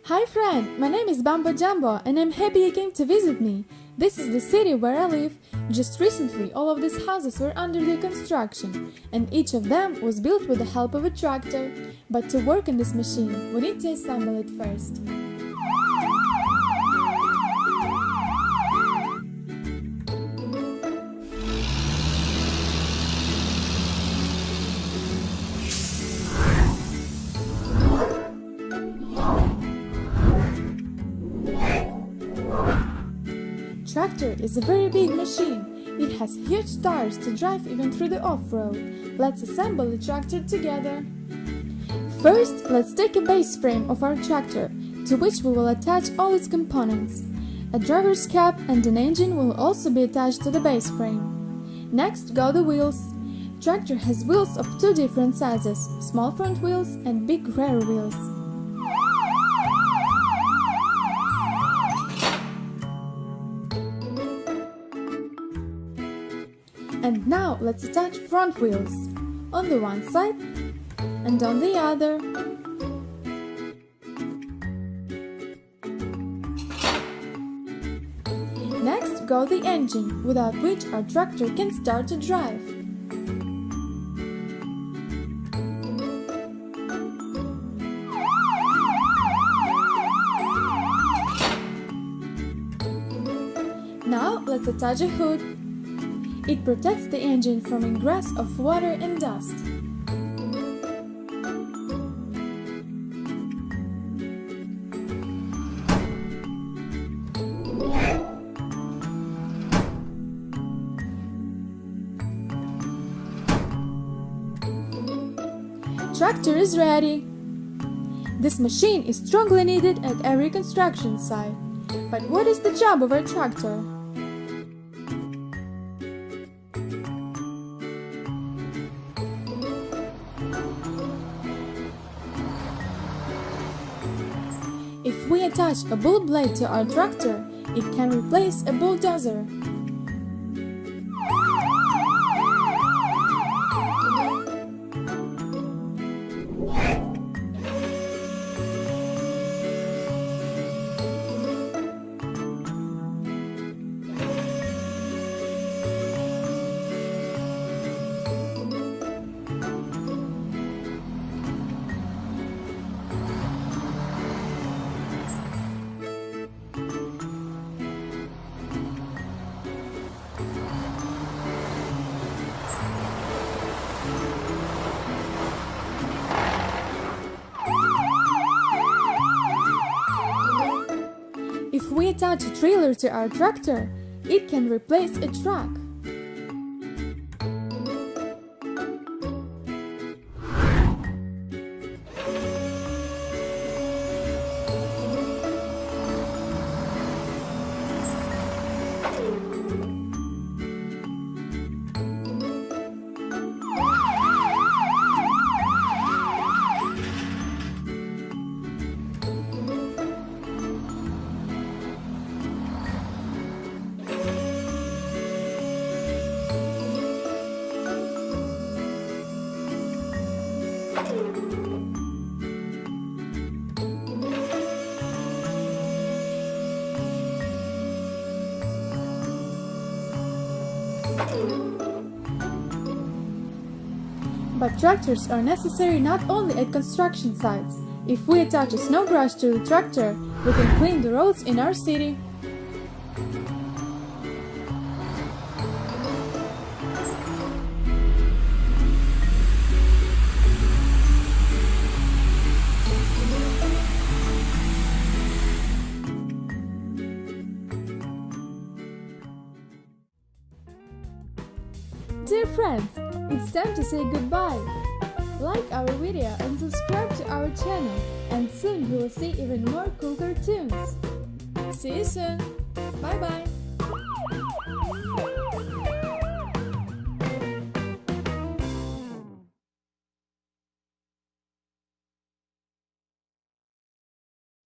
Hi friend, my name is Bambo Jumbo and I'm happy you came to visit me. This is the city where I live. Just recently all of these houses were under the construction and each of them was built with the help of a tractor. But to work on this machine, we need to assemble it first. Tractor is a very big machine. It has huge tires to drive even through the off-road. Let's assemble the tractor together. First, let's take a base frame of our tractor, to which we will attach all its components. A driver's cab and an engine will also be attached to the base frame. Next go the wheels. Tractor has wheels of two different sizes, small front wheels and big rear wheels. And now let's attach front wheels, on the one side and on the other. Next go the engine, without which our tractor can start to drive. Now let's attach a hood. It protects the engine from ingress of water and dust. Tractor is ready. This machine is strongly needed at every construction site. But what is the job of our tractor? If we attach a bull blade to our tractor, it can replace a bulldozer. If we attach a trailer to our tractor, it can replace a truck. But tractors are necessary not only at construction sites. If we attach a snow brush to the tractor, we can clean the roads in our city. Dear friends, it's time to say goodbye. Like our video and subscribe to our channel, and soon you will see even more cool cartoons. See you soon. Bye bye.